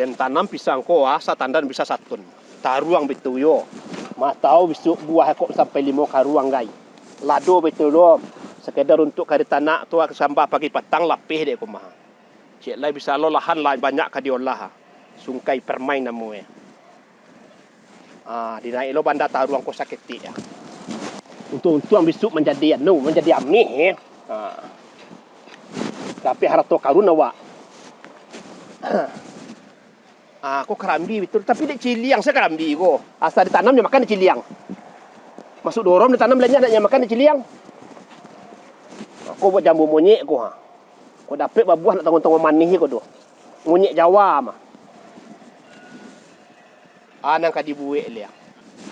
Dan tanam pisang ko sa tandan bisa satun. Taruang betul yo. Mas tahu besok buah kok sampai 5 karuang gai. Lado betul lo. Sekedar untuk kari tanah tu sambah pagi petang lapih dek ko mah. Cik lai bisa lo lahan lai banyak ka diolah. Sungkai permain namu ya. Dinaik lo banda taruang ko sakiti ya. Untuk besok menjadi menjadi amih ya. Tapi harap to karun awak. Aku kerambi betul, tapi dek ciliang saya kerambi ko. Asal ditanam dia makan di ciliang. Masuk dorong ditanam lainnya nak makan di ciliang. Aku buat jambu monyet ko ha. Ko dapat babuah nak tanggung-tanggung manis ko tu. Monyet Jawa mah. Nang ka dibuek lia.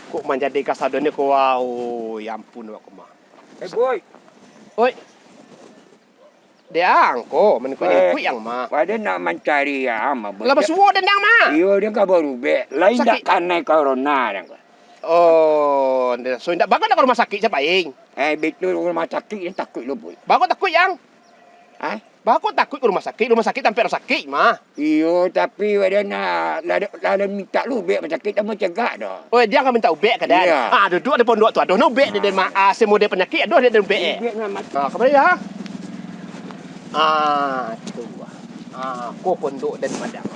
Kok menjadi kasadone ko wow, ya ampun aku mah. Boy. Oi. Deang ko, menko nyekui yang mah. Pada nak mencari yang mah. Lah basuwo dendang mah. Iyo dia ka baru be. Lain dak karena corona dan. Oh, so ndak bagus nak rumah sakit siapa ing? Betul rumah sakit yang takut lo boy. Bagus takut yang. Bagus takut ke rumah sakit sampai orang sakit mah. Iyo tapi pada nak lada minta lu be rumah sakit mau cegah dah. Oh, dia akan minta ubek ke dan. Duduk di pondok tu aduh no ubek dia mah semode penyakit aduh dia ubek. Ubek nak mati. Kembali ya. Tu. Ko pondok dan padang.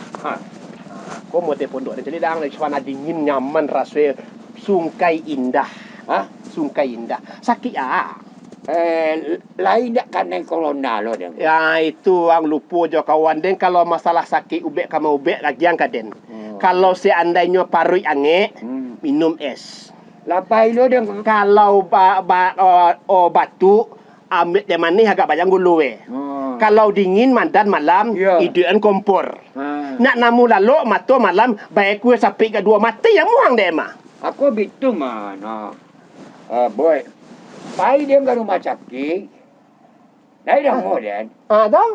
Ko mode pondok dan celidang dari suasana dingin nyaman rasanya sungkai indah. Sungkai indah. Sakit lain dak karena corona lo dia. Ya itu ang lupa jo kawan den kalau masalah sakit ubek kamu ubek lagi yang kaden. Kalau seandainya parui ange minum es. Lapai lo dia. Kalau batu ambil yang manis agak banyak gulu Kalau dingin mandan malam idean kompor. Nak namu lalu mato malam baik kue sampai ke 2 mati yang muang deh mah. Aku betul mana. Boy. Pai dia ke rumah sakit. Dah dah mau dan. Dong.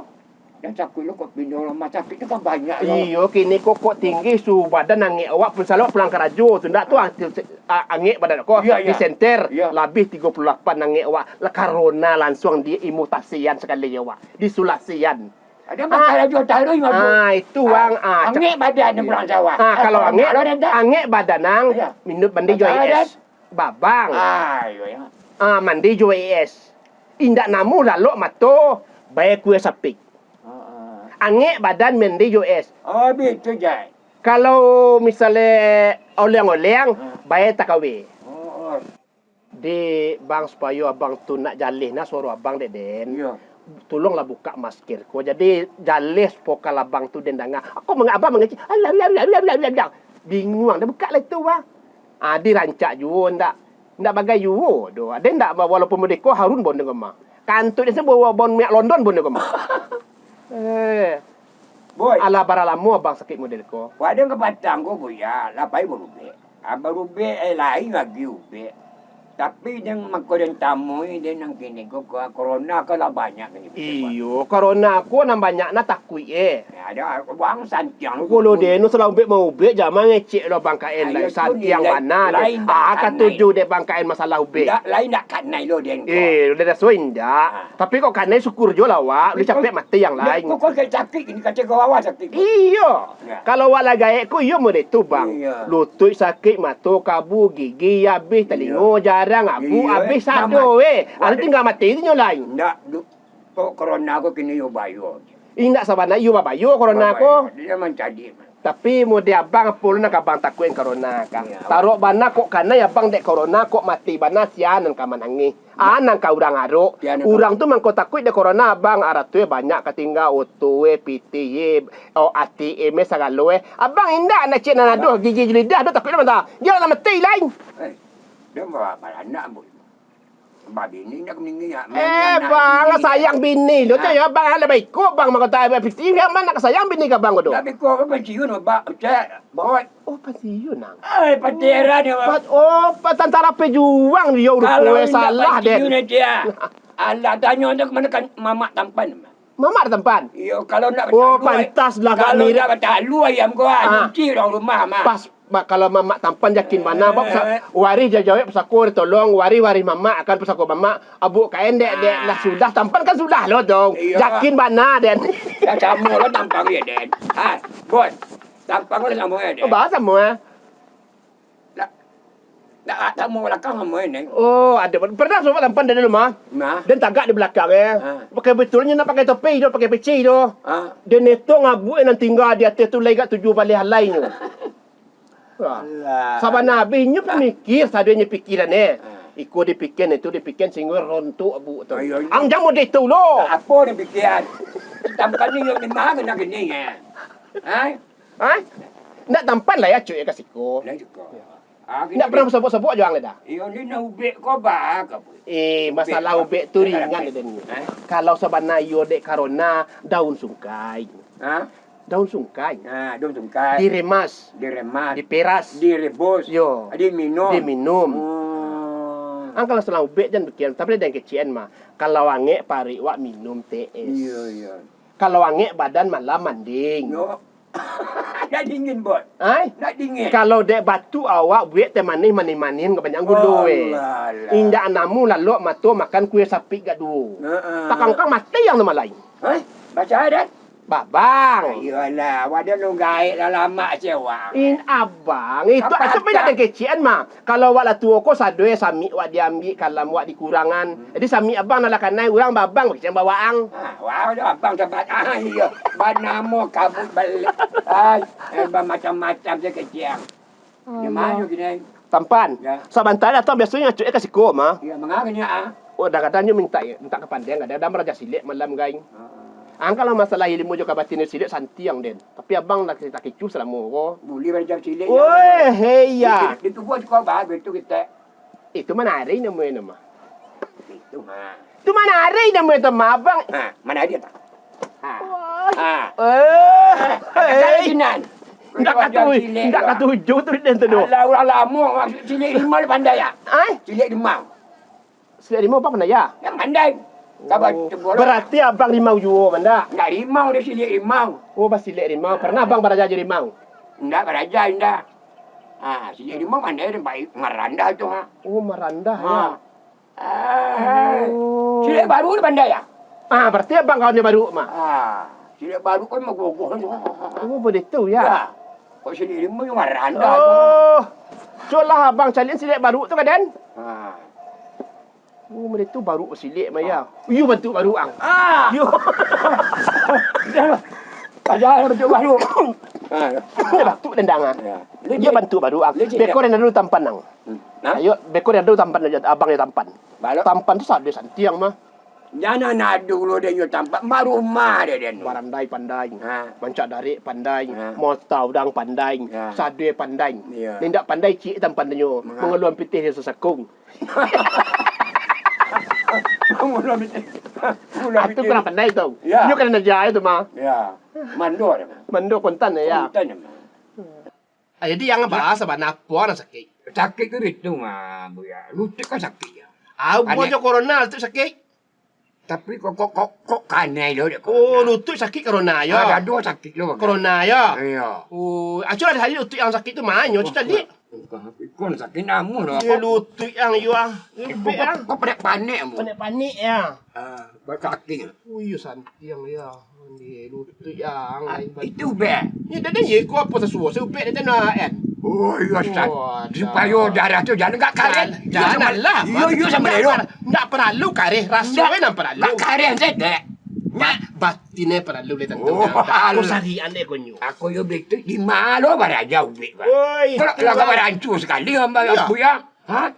Dan sakit lu kok pindah rumah sakit tu kan banyak. Iyo kini kok tinggi su badan angek awak pun selalu pulang kerajo tu ndak tu angek badan kok di center lebih 38 angek awak la corona langsung di imutasian sekali awak disulasian. Ada masalah jual taruh itu ang angek badan pulang Jawa. Kalau angek badan ang minum mandi jo es. Babang. Mandi jo es. Indak namu lalu mato baik kue sapik. Angek badan mandi US. Betul je. Kalau misalnya oleng-oleng, bayar takawe. Di bang supaya abang tu nak jalih na suruh abang deden. Tolonglah buka masker ko. Jadi jalih pokal abang tu dendanga. Aku abang mengaji. Bingung dah buka lah itu wah. Dirancak juga ndak bagai you do. Ada ndak walaupun medeko harun bon dengan mah. Kantut dia bawa bon minyak London bon dengan mah. Boy. Ala baralamu abang sakit model ko. Pada ke Batang ko boya, lapai baru be. Baru be lain lagi ube. Tapi yang makodan tamu dia nang kini ko corona ka lah banyak ni. Iyo, corona ko nang banyak na takui Ada wang santiang. Kalau dia nu selalu be mau be jangan ngecek lo bangkaen lah santiang mana. Ketujuh de bangkaen masalah ube. Lain nak kanai lo dia. Udah so indah. Tapi kok kanai syukur jo lah wak. Lu capek mati yang lain. Kok sakit ini kata kau awak sakit. Iyo. Kalau wak lagi ko iyo mo tu bang. Lutut sakit, mata kabu, gigi habis, telinga jarang, abu habis sado Ada tinggal mati itu lain. Ndak kok corona ko kini yo bayo. Indak sabana iyo babayo corona ko. Dia mencadi. Tapi mau dia abang pulun nak abang takuin corona kan. Taruh bana kok kana ya bang dek corona kok mati bana sianan kaman angi. Nang ka urang aro. Urang tu man ko takut de corona abang aratu banyak katinggal otoe piti ati sagalo Abang indak nak cek aduh gigi lidah aduh takut mana. Dia nak mati lain. Dia bawa anak bu. Babi ni nak meninggi ya. Bang sayang bini lo tu ya bang ada baik ko bang makata piti yang mana sayang bini ka bang ko do. Tapi ko pensiun ba cek boy. Pensiun nang. Patera dia. Tentara pejuang dia udah salah deh. Pensiun dia. Allah tanya untuk mana kan mamak tampan. Mamak tampan. Iyo kalau nak pantas lah kak Kalau mirip. nak talu ayam ko cuci orang rumah mah. Pas kalau mamak tampan yakin mana wari jawab pesaku tolong wari mama akan pesaku mama abu kain dek lah sudah tampan kan sudah lo dong yakin mana den ya kamu lo tampang ya den boy Tampang ko sama eh. Bahasa mo eh. Tak mau belakang sama ini. Oh, ada. Pernah coba tampan dari rumah? Nah. Dan tagak di belakang Pakai betulnya nak pakai topi tu, pakai peci tu. Dia neto ngabu yang tinggal di atas tu lagi kat 7 balik halai tu. Sahabat Nabi nya pemikir, sadunya pikiran Ikut dipikir itu dipikir sehingga rontok abu tu. Ang jamu dia tu lo. Apa ni pikiran? Tampan ni yang mana kena gini ya? Nak tampan lah ya cuy kasih ko. Lah juga. Nak pernah sebut-sebut juang dah. Iyo ni nak ubek kau bah apa? Masalah ubek tu ringan dia ni. Kalau sebenarnya yo dek corona daun sungkai. Daun sungkai. Daun sungkai. Diremas, diperas, direbus. Yo. Diminum. Ang kalau selang ubek jangan bikin, tapi ada yang kecian mah. Kalau wange pari wak minum teh es. Iya. Kalau wange badan malam manding. Yo. Nak dingin bot. Nak dingin. Kalau dek batu awak buat teh manis-manis kebanyakan gulu Indak anamu lalu matu makan kuih sapi gadu. Takang-kang mati yang nama lain. Baca adat. Babang. Iyalah, wadah lu gaik dah lama sewa. Abang, itu beda dengan kecian mah. Kalau wak lah tua ko sadoi sami wak diambil kalau wak dikurangan. Jadi sami abang nak kanai orang babang kecian bawaang. Wah, abang dapat iya. Banamo kabut balik. Macam-macam je kecian. Di mana gini? Tampan. Sabantai atau biasanya cuy kasih ko mah. Ya, mengaganya Oh, kadang-kadang minta kepandang, kadang-kadang meraja silik malam gaing. Kalau masalah ilmu juga batin silik santi yang den. Tapi abang nak cerita kicu selama ko. Boleh macam silik. Woi, heya. Itu buat kau bah betul kita. Itu mana hari nama. Itu Itu mana hari nama abang. Mana dia tak? Jinan. Ndak katuju tu den tu. Alah orang lama silik limau pandai ya? Silik limau. Silik limau apa pandai ya? Yang pandai. Berarti abang limau juga, manda? Ndak limau dia silik limau. Oh, pas silik limau. Pernah abang beraja jadi limau? Ndak beraja indah. Silik limau pandai dia baik meranda tu Oh, meranda ya. Silik baru dia pandai ya? Berarti abang kawan dia baru mah. Silik baru kan magogoh. Oh, begitu ya. Kok silik limau yang meranda tu. Oh. So lah abang calian silik baru tu kan, Den? Oh, mereka tu baru silik maya. You bantu baru ang. You. Ada bantu baru. Dia bantu dendangan. Dia bantu baru ang. Bekor yang dulu tampan ang. Ayo, bekor yang dulu tampan aja abang yang tampan. Tampan tu sadar santiang mah. Jangan nak dulu dia tampan marumah dia. Barandai pandai. Mancak darik pandai. Motau dang pandai. Sadar pandai. Nindak pandai cik tampan dia. Mengeluan pitih dia sesakung. Itu kurang pandai tu. You kena najai tu mah. Ya. Mando. Mando kontan ya. Jadi yang bahasa bana puan sakit. Sakit tu itu mah, Bu ya. Lutut kan sakit ya. Bukan corona tu sakit. Tapi kok kanai lo dia. Oh, lutut sakit corona ya. Ada dua sakit lo. Corona ya. Iya. Oh, acur ada hari lutut yang sakit tu manyo tu tadi. Kon sakit namu lo. Ya lutut yang you ah. Kau panik mu. Panik ya. Berkaki. Oh, iya santi yang ya. Ni lutut yang itu be. Ya dah ye ko apa sesuatu sebab dia nak kan. Oh, iya Ustaz. Supaya darah tu jangan enggak karet. Janganlah. Yo sama dia. Enggak perlu kareh rasa nak perlu. Enggak karet sedek. Nak batine perlu le tentu. Aku sarian le konyo. Aku yo begitu di malo baraja ubik. Oi. Kalau laga barancu sekali hamba aku ya.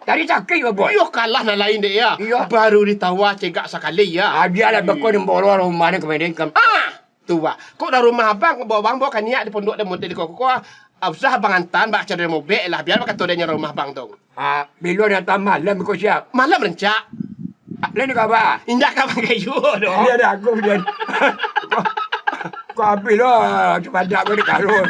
Dari sakit ya boy. Yo kalah na lain deh ya. Baru ditawa cegak sekali ya. Dia lah bekor yang bawa rumah ni kemudian kam. Tu ba. Kok dah rumah abang bawa bang bawa kan niat di pondok dan monte di koko. Usah abang antan bak cari mobil lah biar bak dia rumah bang tu. Bilo datang malam kau siap. Malam rencak. Lain khabar. Indah khabar kayu doh. Dia dah aku dia. Kau ambil lah. Cuma ada aku di kalung.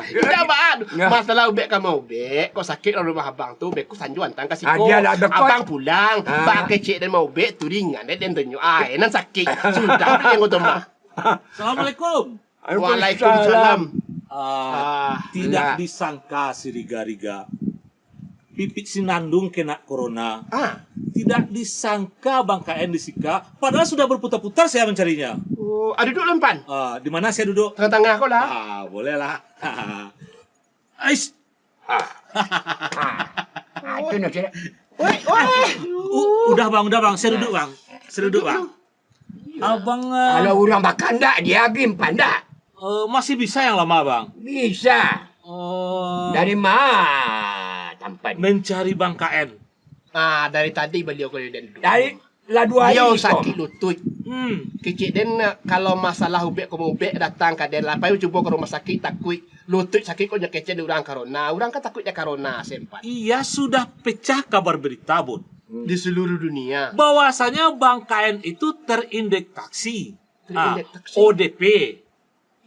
Tidak bahan. Masalah ubek kamu ubek. Kau sakit orang rumah abang tu. Ubek ku sanjuan tang kasih kau. Abang pulang. Pakai cik dan mau ubek tu ringan. Dan tunjuk. Enak sakit. Sudah yang kau temah. Assalamualaikum. Waalaikumsalam. Tidak disangka si Riga-Riga Pipit Sinandung kena corona. Ah, Tidak disangka Bang KN disika, padahal sudah berputar-putar saya mencarinya. oh, ada duduk lempan. Di mana saya duduk? Tengah-tengah aku lah. Boleh lah. Ais. Itu nak saya. Woi, woi. Udah bang, saya duduk bang. Saya duduk bang. Abang Kalau orang makan tak, dia pergi pandak. masih bisa yang lama bang? Bisa. Dari mana tampan? Mencari Bang KN. Ah, dari tadi beliau kau dan duduk. Dari lah 2 hari. Beliau kau. sakit lutut. Hmm. Kecik den kalau masalah ubek kau ubek datang ke den lapai cuba ke rumah sakit takut lutut sakit kau kecik di orang corona. Orang kan takutnya corona sempat. Iya sudah pecah kabar berita bun. Di seluruh dunia. Bahwasanya Bang KN itu terindeksi. Terindeksi. ODP.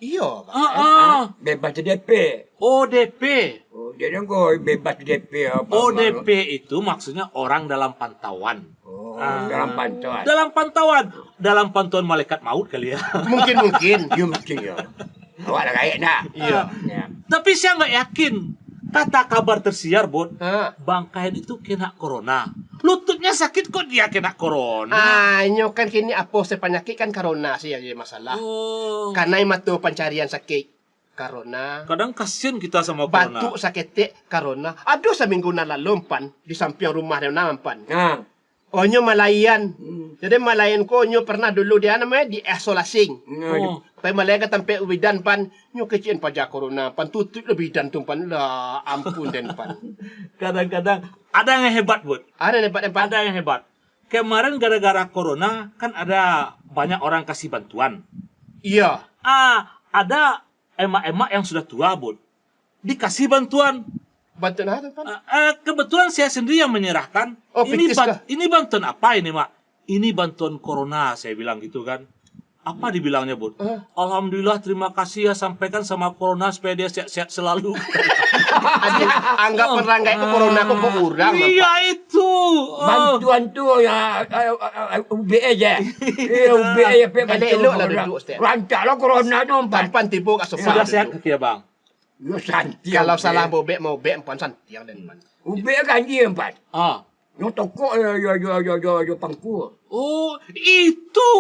Iya, Pak. Bebas DP. ODP. Oh, dia dong kau bebas DP apa? ODP itu maksudnya orang dalam pantauan. Oh, dalam pantauan. Dalam pantauan malaikat maut kali ya. Mungkin. Ya mesti ya. Awak dah kaya nak. Iya. Ya. Tapi saya nggak yakin. Kata kabar tersiar, Bun. Ah. Bang KN itu kena corona. Lututnya sakit kok dia kena corona. Nyo kan kini apa penyakit kan corona sih aja masalah. Oh. Karena matu pencarian sakit corona. Kadang kasihan kita sama corona. Batuk sakit corona. Aduh seminggu na lalu pan di samping rumah dia nampan. Nah. Onyo malayan. Jadi malayan ko onyo pernah dulu dia namanya di isolasi. Oh. Pai malayan ka tampe ubidan pan nyo kecien paja corona pan tutut lebih dan tumpan lah ampun den pan. Kadang-kadang ada yang hebat, Bud. Ada dapat pan. Ada yang hebat. Kemarin gara-gara corona kan ada banyak orang kasih bantuan. Iya. Ada emak-emak yang sudah tua, Bud. Dikasih bantuan. Bantuan apa pan? Kebetulan saya sendiri yang menyerahkan. Oh, ini, pikis kah? ini bantuan apa ini, Mak? Ini bantuan corona, saya bilang gitu kan. Apa dibilangnya, Bud? Alhamdulillah, terima kasih ya, sampaikan sama corona supaya dia sehat-sehat selalu. Anggap peranggai itu corona kok urang. Iya itu. Bantuan tu ya UB aja. UB aja pe Elok lah duduk, Ustaz. Rancak lah corona tu empat. Tampan tipu kat sofa. Sudah sehat ya, Bang? Yo santi. Kalau salah mau bek empan santiang dan pan. UB kan dia empat. Yo tokok yo pangku. Oh, itu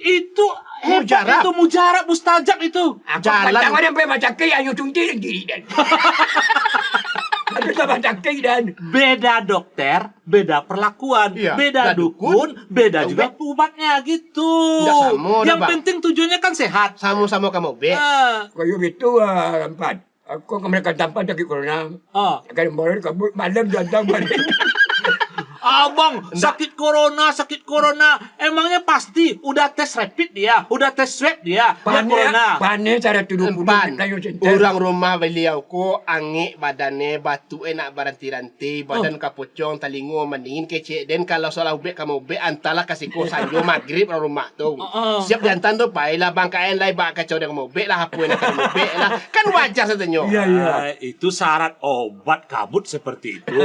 hebat Mujarab. itu mujarab mustajab itu. Jalan. Jangan sampai macam ke yang yo tunti diri dan. Ada sama macam dan. Beda dokter, beda perlakuan, Iya, beda beda dukun, beda juga obat. obatnya gitu. Nggak sama, dah, Yang Bang. penting tujuannya kan sehat. Sama-sama kamu bek. Kau itu empat. Aku mereka tampan sakit corona. Akan boleh kabut malam datang balik. Abang, sakit corona. Emangnya pasti udah tes rapid dia, udah tes swab dia corona. Panik cara tuduh Empan. Orang rumah beliau ko angik badannya batu enak baranti-ranti badan kapucong talingo maningin kecek dan kalau salah ubek kamu ubek antala kasih ko sanjo maghrib orang rumah tu siap jantan tu pailah bangkain lai bak kacau dengan ubek lah apa nak kamu ubek lah kan wajar saja. Itu syarat obat kabut seperti itu.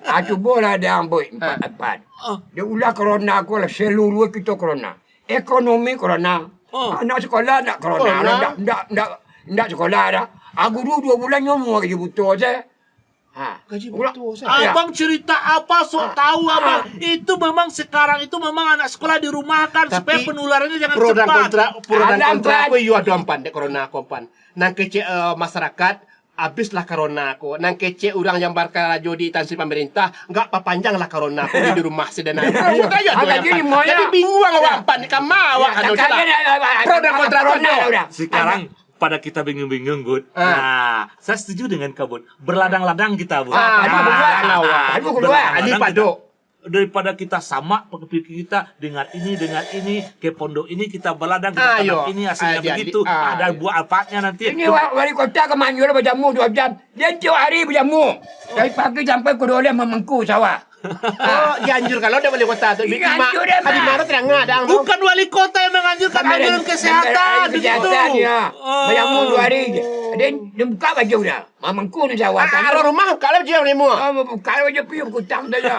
Aku boleh ada amboi empat. Dia ulah corona aku lah seluruh kita corona. Ekonomi corona. Anak sekolah nak corona. Ndak sekolah dah. Aku dulu 2 bulan nyomo gaji butuh je. Gaji butuh saya. Abang cerita apa sok tahu abang. Itu memang sekarang itu memang anak sekolah dirumahkan supaya penularannya jangan pro dan cepat. kontra aku yo ada empan dek corona aku empan. Nang kecek masyarakat habislah corona aku. Nang kecek orang yang berkarajo di instansi pemerintah enggak panjang lah corona aku di rumah sedana. Jadi bingung awak empan di kamar awak kan. Pro dan kontra Sekarang pada kita bingung-bingung, Bud. Nah, saya setuju dengan kau, Bud. Berladang-ladang kita, Bud. Aduh keluar. Ali padu. Daripada kita sama pikir kita dengan ini ke pondok ini kita berladang kita tanam ini hasilnya begitu ada buah apanya nanti. Ini wali kota ke Manyur berjamu 2 jam. Dia tiap hari berjamu. Dari pagi sampai ke Dole memengku sawah. Dianjur kalau dia wali kota tu. Dianjur dia, Di mana terang ada. Bukan wali kota yang menganjurkan anjuran kesehatan. Kesehatan ya. Berjamu 2 hari. Dia buka baju dah. Memengku ni sawah. Kalau rumah kalau dia ni mu. Buka baju piung kutang dah ya.